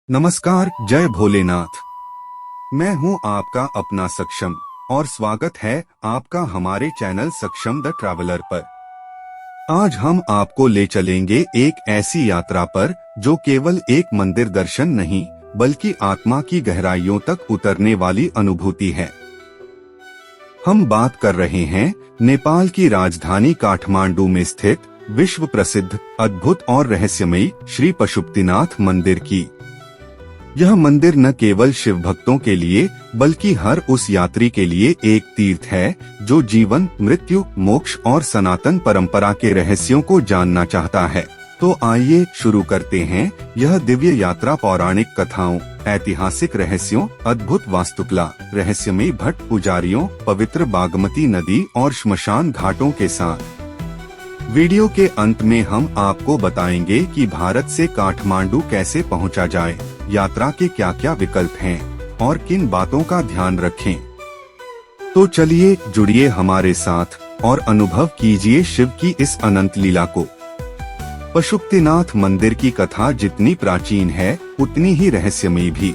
नमस्कार, जय भोलेनाथ। मैं हूं आपका अपना सक्षम और स्वागत है आपका हमारे चैनल सक्षम द ट्रैवलर पर। आज हम आपको ले चलेंगे एक ऐसी यात्रा पर जो केवल एक मंदिर दर्शन नहीं बल्कि आत्मा की गहराइयों तक उतरने वाली अनुभूति है। हम बात कर रहे हैं नेपाल की राजधानी काठमांडू में स्थित विश्व प्रसिद्ध, अद्भुत और रहस्यमयी श्री पशुपतिनाथ मंदिर की। यह मंदिर न केवल शिव भक्तों के लिए बल्कि हर उस यात्री के लिए एक तीर्थ है जो जीवन, मृत्यु, मोक्ष और सनातन परंपरा के रहस्यों को जानना चाहता है। तो आइए शुरू करते हैं यह दिव्य यात्रा पौराणिक कथाओं, ऐतिहासिक रहस्यों, अद्भुत वास्तुकला, रहस्यमयी भट्ट पुजारियों, पवित्र बागमती नदी और श्मशान घाटों के साथ। वीडियो के अंत में हम आपको बताएंगे कि भारत से काठमांडू कैसे पहुंचा जाए, यात्रा के क्या क्या विकल्प हैं और किन बातों का ध्यान रखें। तो चलिए जुड़िए हमारे साथ और अनुभव कीजिए शिव की इस अनंत लीला को। पशुपतिनाथ मंदिर की कथा जितनी प्राचीन है उतनी ही रहस्यमयी भी।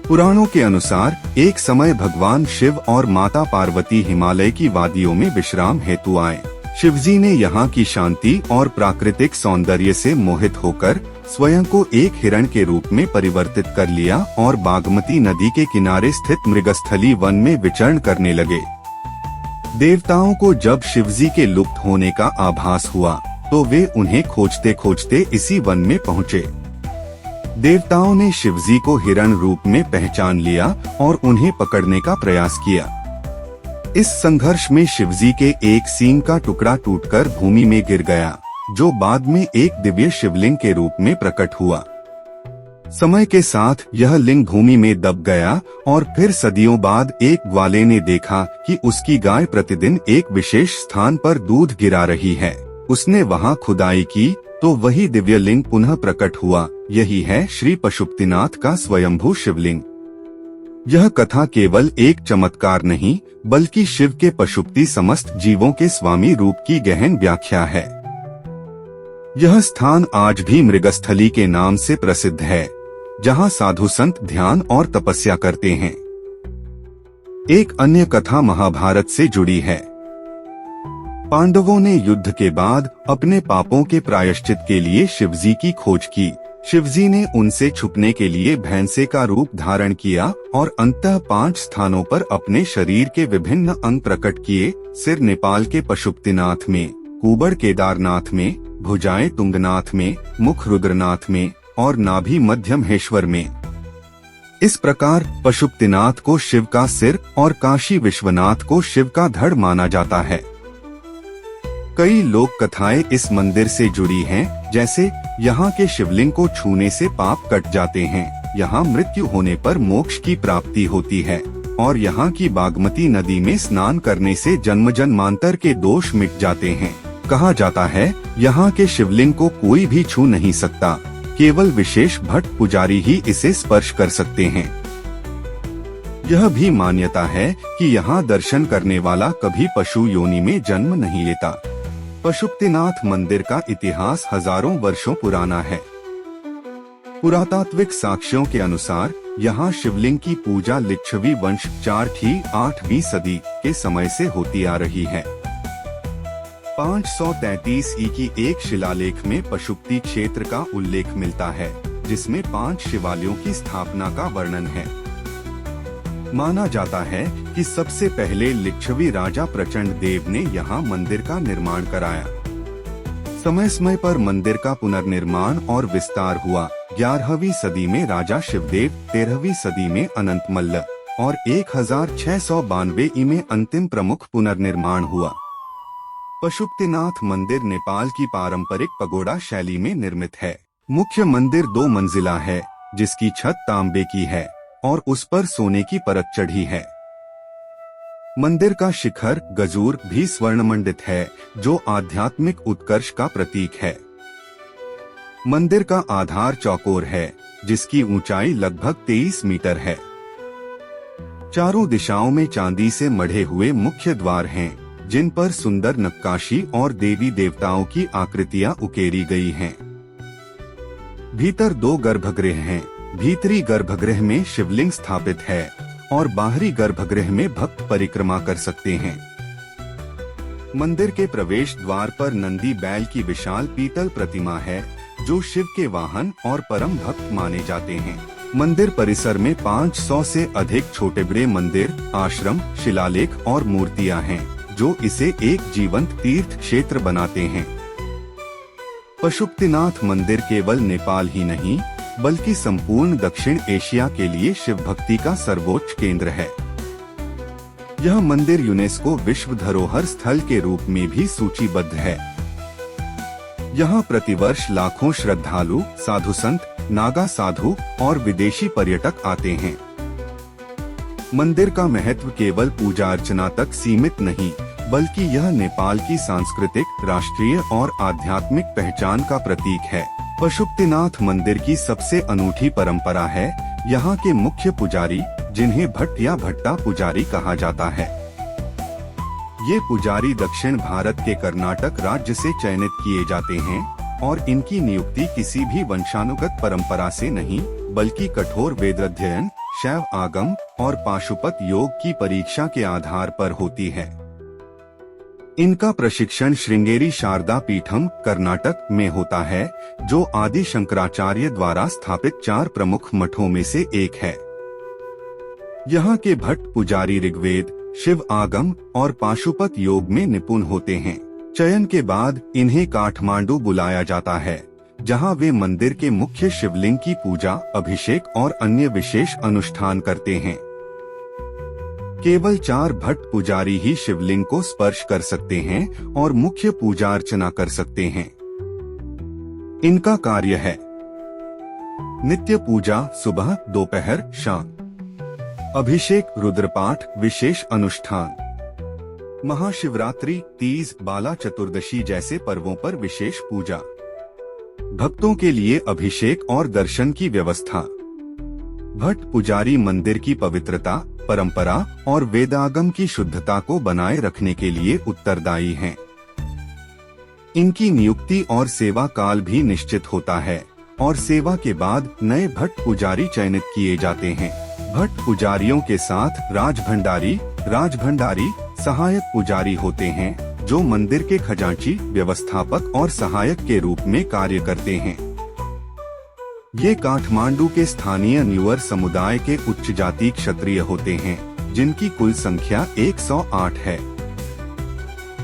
पुराणों के अनुसार एक समय भगवान शिव और माता पार्वती हिमालय की वादियों में विश्राम हेतु आए। शिवजी ने यहाँ की शांति और प्राकृतिक सौंदर्य से मोहित होकर स्वयं को एक हिरण के रूप में परिवर्तित कर लिया और बागमती नदी के किनारे स्थित मृगस्थली वन में विचरण करने लगे। देवताओं को जब शिवजी के लुप्त होने का आभास हुआ तो वे उन्हें खोजते खोजते इसी वन में पहुँचे। देवताओं ने शिवजी को हिरण रूप में पहचान लिया और उन्हें पकड़ने का प्रयास किया। इस संघर्ष में शिवजी के एक सींग का टुकड़ा टूटकर भूमि में गिर गया, जो बाद में एक दिव्य शिवलिंग के रूप में प्रकट हुआ। समय के साथ यह लिंग भूमि में दब गया और फिर सदियों बाद एक ग्वाले ने देखा कि उसकी गाय प्रतिदिन एक विशेष स्थान पर दूध गिरा रही है। उसने वहां खुदाई की तो वही दिव्य लिंग पुनः प्रकट हुआ। यही है श्री पशुपतिनाथ का स्वयंभू शिवलिंग। यह कथा केवल एक चमत्कार नहीं बल्कि शिव के पशुपति समस्त जीवों के स्वामी रूप की गहन व्याख्या है। यह स्थान आज भी मृगस्थली के नाम से प्रसिद्ध है, जहां साधु संत ध्यान और तपस्या करते हैं। एक अन्य कथा महाभारत से जुड़ी है। पांडवों ने युद्ध के बाद अपने पापों के प्रायश्चित के लिए शिवजी की खोज की। शिवजी ने उनसे छुपने के लिए भैंसे का रूप धारण किया और अंततः 5 स्थानों पर अपने शरीर के विभिन्न अंग प्रकट किए। सिर नेपाल के पशुपतिनाथ में, कुबड़ केदारनाथ में, भुजाएं तुंगनाथ में, मुख रुद्रनाथ में और नाभि मध्य महेश्वर में। इस प्रकार पशुपतिनाथ को शिव का सिर और काशी विश्वनाथ को शिव का धड़ माना जाता है। कई लोक कथाएं इस मंदिर से जुड़ी हैं, जैसे यहाँ के शिवलिंग को छूने से पाप कट जाते हैं, यहाँ मृत्यु होने पर मोक्ष की प्राप्ति होती है और यहाँ की बागमती नदी में स्नान करने से जन्म जन्मांतर के दोष मिट जाते हैं। कहा जाता है यहाँ के शिवलिंग को कोई भी छू नहीं सकता, केवल विशेष भट्ट पुजारी ही इसे स्पर्श कर सकते हैं। यह भी मान्यता है कि यहाँ दर्शन करने वाला कभी पशु योनि में जन्म नहीं लेता। पशुपतिनाथ मंदिर का इतिहास हजारों वर्षों पुराना है। पुरातात्विक साक्ष्यों के अनुसार यहाँ शिवलिंग की पूजा लिच्छवी वंश 4ठी-8वीं सदी के समय से होती आ रही है। 533 ई की एक शिलालेख में पशुपति क्षेत्र का उल्लेख मिलता है, जिसमें 5 शिवालयों की स्थापना का वर्णन है। माना जाता है कि सबसे पहले लिच्छवी राजा प्रचंड देव ने यहाँ मंदिर का निर्माण कराया। समय समय पर मंदिर का पुनर्निर्माण और विस्तार हुआ। 11वीं सदी में राजा शिवदेव, 13वीं सदी में अनंत मल्ल और 1692 ई में अंतिम प्रमुख पुनर्निर्माण हुआ। पशुपतिनाथ मंदिर नेपाल की पारंपरिक पगोड़ा शैली में निर्मित है। मुख्य मंदिर 2 मंजिला है, जिसकी छत तांबे की है और उस पर सोने की परत चढ़ी है। मंदिर का शिखर गजूर भी स्वर्णमंडित है, जो आध्यात्मिक उत्कर्ष का प्रतीक है। मंदिर का आधार चौकोर है, जिसकी ऊंचाई लगभग 23 मीटर है। चारों दिशाओं में चांदी से मढ़े हुए मुख्य द्वार हैं, जिन पर सुंदर नक्काशी और देवी देवताओं की आकृतियां उकेरी गई हैं। भीतर 2 गर्भगृह हैं, भीतरी गर्भगृह में शिवलिंग स्थापित है और बाहरी गर्भगृह में भक्त परिक्रमा कर सकते हैं। मंदिर के प्रवेश द्वार पर नंदी बैल की विशाल पीतल प्रतिमा है, जो शिव के वाहन और परम भक्त माने जाते हैं। मंदिर परिसर में 500 से अधिक छोटे बड़े मंदिर, आश्रम, शिलालेख और मूर्तियां हैं, जो इसे एक जीवंत तीर्थ क्षेत्र बनाते हैं। पशुपतिनाथ मंदिर केवल नेपाल ही नहीं, बल्कि संपूर्ण दक्षिण एशिया के लिए शिव भक्ति का सर्वोच्च केंद्र है। यह मंदिर यूनेस्को विश्व धरोहर स्थल के रूप में भी सूचीबद्ध है। यहाँ प्रतिवर्ष लाखों श्रद्धालु, साधु संत, नागा साधु और विदेशी पर्यटक आते हैं। मंदिर का महत्व केवल पूजा अर्चना तक सीमित नहीं, बल्कि यह नेपाल की सांस्कृतिक, राष्ट्रीय और आध्यात्मिक पहचान का प्रतीक है। पशुपतिनाथ मंदिर की सबसे अनूठी परंपरा है यहाँ के मुख्य पुजारी, जिन्हें भट्ट या भट्टा पुजारी कहा जाता है। ये पुजारी दक्षिण भारत के कर्नाटक राज्य से चयनित किए जाते हैं और इनकी नियुक्ति किसी भी वंशानुगत परंपरा से नहीं, बल्कि कठोर वेदाध्ययन, शैव आगम और पाशुपत योग की परीक्षा के आधार पर होती है। इनका प्रशिक्षण श्रृंगेरी शारदा पीठम, कर्नाटक में होता है, जो आदि शंकराचार्य द्वारा स्थापित 4 प्रमुख मठों में से एक है। यहाँ के भट्ट पुजारी ऋग्वेद, शिव आगम और पाशुपत योग में निपुण होते हैं। चयन के बाद इन्हें काठमांडू बुलाया जाता है, जहाँ वे मंदिर के मुख्य शिवलिंग की पूजा, अभिषेक और अन्य विशेष अनुष्ठान करते हैं। केवल 4 भट्ट पुजारी ही शिवलिंग को स्पर्श कर सकते हैं और मुख्य पूजा अर्चना कर सकते हैं। इनका कार्य है नित्य पूजा सुबह, दोपहर, शाम, अभिषेक, रुद्रपाठ, विशेष अनुष्ठान, महाशिवरात्रि, तीज, बाला चतुर्दशी जैसे पर्वों पर विशेष पूजा, भक्तों के लिए अभिषेक और दर्शन की व्यवस्था। भट्ट पुजारी मंदिर की पवित्रता, परंपरा और वेदागम की शुद्धता को बनाए रखने के लिए उत्तरदायी हैं। इनकी नियुक्ति और सेवा काल भी निश्चित होता है और सेवा के बाद नए भट्ट पुजारी चयनित किए जाते हैं। भट्ट पुजारियों के साथ राजभंडारी सहायक पुजारी होते हैं, जो मंदिर के खजांची, व्यवस्थापक और सहायक के रूप में कार्य करते हैं। ये काठमांडू के स्थानीय न्यूअर समुदाय के उच्च जाति क्षत्रिय होते हैं, जिनकी कुल संख्या 108 है।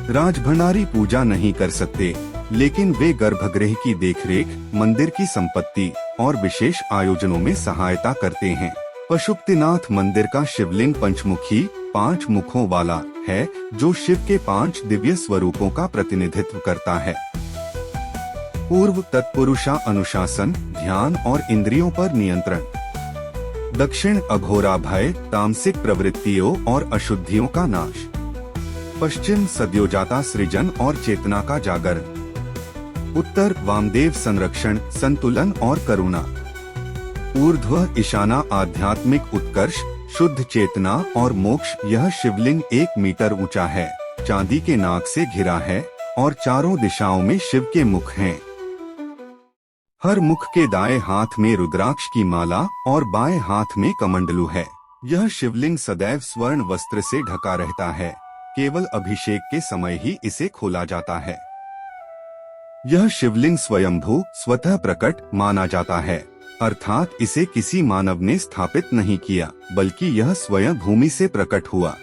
राजभंडारी पूजा नहीं कर सकते, लेकिन वे गर्भगृह की देखरेख, मंदिर की संपत्ति और विशेष आयोजनों में सहायता करते हैं। पशुपतिनाथ मंदिर का शिवलिंग पंचमुखी, 5 मुखों वाला है, जो शिव के 5 दिव्य स्वरूपों का प्रतिनिधित्व करता है। पूर्व तत्पुरुषा अनुशासन, ध्यान और इंद्रियों पर नियंत्रण। दक्षिण अघोरा भय, तामसिक प्रवृत्तियों और अशुद्धियों का नाश। पश्चिम सद्योजाता सृजन और चेतना का जागरण। उत्तर वामदेव संरक्षण, संतुलन और करुणा। ऊर्ध्व ईशाना आध्यात्मिक उत्कर्ष, शुद्ध चेतना और मोक्ष। यह शिवलिंग 1 मीटर ऊंचा है, चांदी के नाग से घिरा है और चारों दिशाओं में शिव के मुख हैं। हर मुख के दाएं हाथ में रुद्राक्ष की माला और बाएं हाथ में कमंडलू है। यह शिवलिंग सदैव स्वर्ण वस्त्र से ढका रहता है, केवल अभिषेक के समय ही इसे खोला जाता है। यह शिवलिंग स्वयंभू, स्वतः प्रकट माना जाता है, अर्थात इसे किसी मानव ने स्थापित नहीं किया, बल्कि यह स्वयं भूमि से प्रकट हुआ।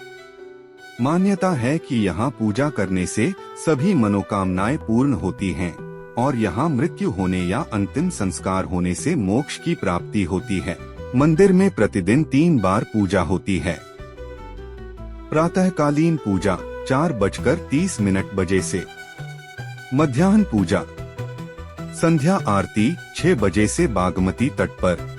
मान्यता है कि यहाँ पूजा करने से सभी मनोकामनाएं पूर्ण होती हैं और यहाँ मृत्यु होने या अंतिम संस्कार होने से मोक्ष की प्राप्ति होती है। मंदिर में प्रतिदिन 3 बार पूजा होती है। प्रातःकालीन पूजा 4:30 बजे से, मध्याह्न पूजा, संध्या आरती 6 बजे से बागमती तट पर।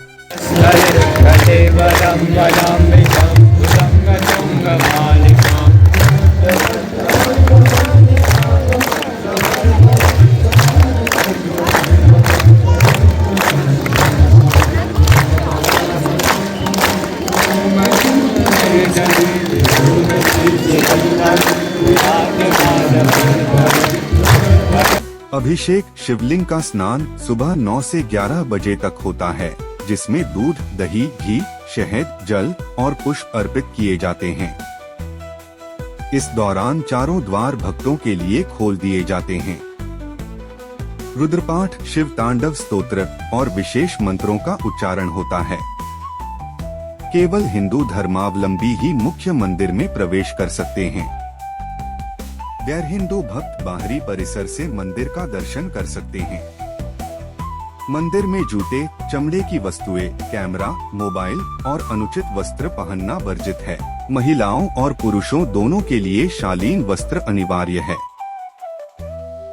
अभिषेक शिवलिंग का स्नान सुबह 9 से 11 बजे तक होता है, जिसमें दूध, दही, घी, शहद, जल और पुष्प अर्पित किए जाते हैं। इस दौरान चारों द्वार भक्तों के लिए खोल दिए जाते हैं। रुद्रपाठ, शिव तांडव स्तोत्र और विशेष मंत्रों का उच्चारण होता है। केवल हिंदू धर्मावलंबी ही मुख्य मंदिर में प्रवेश कर सकते हैं। गैर हिंदू भक्त बाहरी परिसर से मंदिर का दर्शन कर सकते हैं। मंदिर में जूते, चमड़े की वस्तुएं, कैमरा, मोबाइल और अनुचित वस्त्र पहनना वर्जित है। महिलाओं और पुरुषों दोनों के लिए शालीन वस्त्र अनिवार्य है।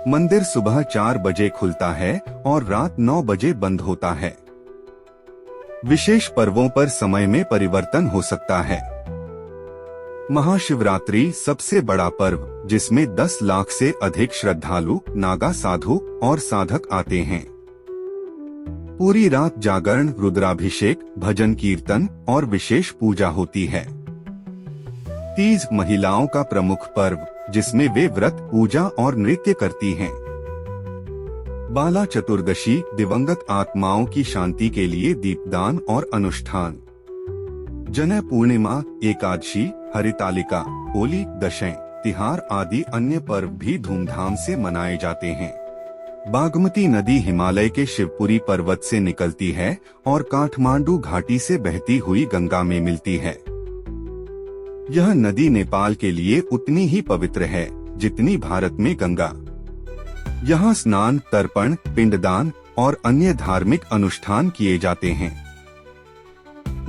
मंदिर सुबह 4 बजे खुलता है और रात 9 बजे बंद होता है। विशेष पर्वों पर समय में परिवर्तन हो सकता है। महाशिवरात्रि सबसे बड़ा पर्व, जिसमें 10 लाख से अधिक श्रद्धालु, नागा साधु और साधक आते हैं। पूरी रात जागरण, रुद्राभिषेक, भजन कीर्तन और विशेष पूजा होती है। तीज महिलाओं का प्रमुख पर्व, जिसमें वे व्रत, पूजा और नृत्य करती हैं। बाला चतुर्दशी दिवंगत आत्माओं की शांति के लिए दीपदान और अनुष्ठान। जनय पूर्णिमा, एकादशी, हरितालिका, होली, दशैं, तिहार आदि अन्य पर्व भी धूमधाम से मनाए जाते हैं। बागमती नदी हिमालय के शिवपुरी पर्वत से निकलती है और काठमांडू घाटी से बहती हुई गंगा में मिलती है। यह नदी नेपाल के लिए उतनी ही पवित्र है जितनी भारत में गंगा। यहाँ स्नान, तर्पण, पिंडदान और अन्य धार्मिक अनुष्ठान किए जाते हैं।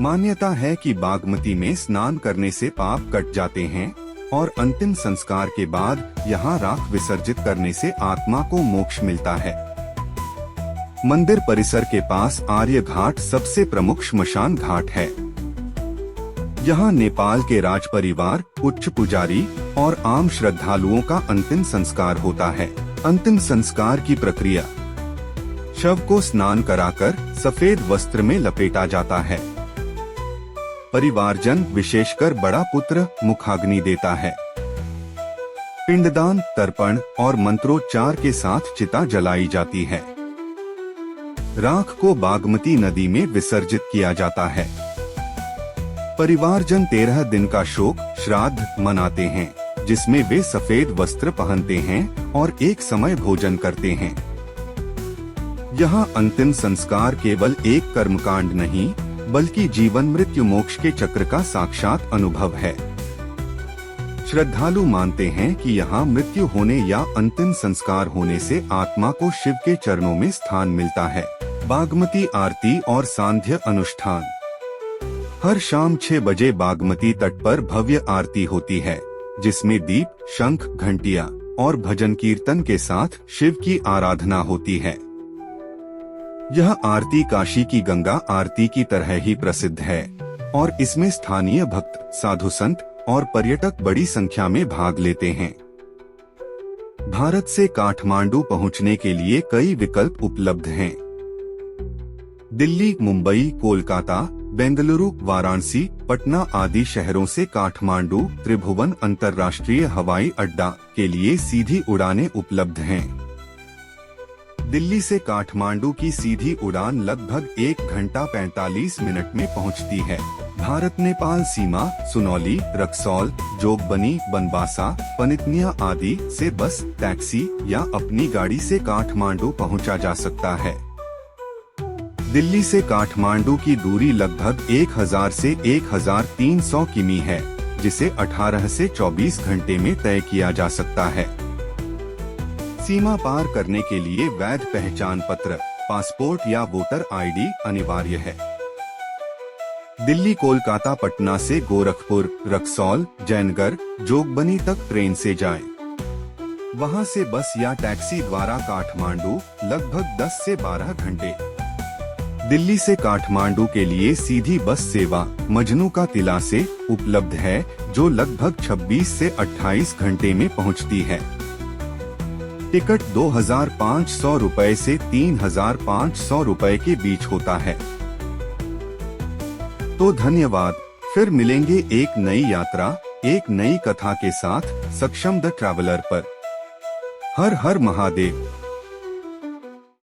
मान्यता है कि बागमती में स्नान करने से पाप कट जाते हैं और अंतिम संस्कार के बाद यहाँ राख विसर्जित करने से आत्मा को मोक्ष मिलता है। मंदिर परिसर के पास आर्य घाट सबसे प्रमुख श्मशान घाट है। यहाँ नेपाल के राज परिवार, उच्च पुजारी और आम श्रद्धालुओं का अंतिम संस्कार होता है। अंतिम संस्कार की प्रक्रिया: शव को स्नान कराकर सफेद वस्त्र में लपेटा जाता है। परिवारजन, विशेषकर बड़ा पुत्र, मुखाग्नि देता है। पिंडदान, तर्पण और मंत्रोच्चार के साथ चिता जलाई जाती है। राख को बागमती नदी में विसर्जित किया जाता है। परिवारजन 13 दिन का शोक श्राद्ध मनाते हैं, जिसमें वे सफेद वस्त्र पहनते हैं और एक समय भोजन करते हैं। यहाँ अंतिम संस्कार केवल एक कर्मकांड नहीं, बल्कि जीवन मृत्यु मोक्ष के चक्र का साक्षात अनुभव है। श्रद्धालु मानते हैं कि यहाँ मृत्यु होने या अंतिम संस्कार होने से आत्मा को शिव के चरणों में स्थान मिलता है। बागमती आरती और सांध्य अनुष्ठान। हर शाम 6 बजे बागमती तट पर भव्य आरती होती है, जिसमें दीप, शंख, घंटियां और भजन कीर्तन के साथ शिव की आराधना होती है। यह आरती काशी की गंगा आरती की तरह ही प्रसिद्ध है और इसमें स्थानीय भक्त, साधु संत और पर्यटक बड़ी संख्या में भाग लेते हैं। भारत से काठमांडू पहुंचने के लिए कई विकल्प उपलब्ध हैं। दिल्ली, मुंबई, कोलकाता, बेंगलुरु, वाराणसी, पटना आदि शहरों से काठमांडू त्रिभुवन अंतर्राष्ट्रीय हवाई अड्डा के लिए सीधी उड़ानें उपलब्ध हैं। दिल्ली से काठमांडू की सीधी उड़ान लगभग 1 घंटा 45 मिनट में पहुंचती है। भारत नेपाल सीमा सुनौली, रक्सौल, जोगबनी, बनबासा, पनितनिया आदि से बस, टैक्सी या अपनी गाड़ी से काठमांडू पहुंचा जा सकता है। दिल्ली से काठमांडू की दूरी लगभग 1000 से 1300 किमी है, जिसे 18 से 24 घंटे में तय किया जा सकता है। सीमा पार करने के लिए वैध पहचान पत्र, पासपोर्ट या वोटर आईडी अनिवार्य है। दिल्ली, कोलकाता, पटना से गोरखपुर, रक्सौल, जैनगढ़, जोगबनी तक ट्रेन से जाएं। वहां से बस या टैक्सी द्वारा काठमांडू लगभग 10 से 12 घंटे। दिल्ली से काठमांडू के लिए सीधी बस सेवा मजनू का टिला से उपलब्ध है, जो लगभग 26 से 28 घंटे में पहुंचती है। टिकट 2500 रुपए से 3500 रुपए के बीच होता है। तो धन्यवाद, फिर मिलेंगे एक नई यात्रा, एक नई कथा के साथ सक्षम द ट्रैवलर पर। हर हर महादेव।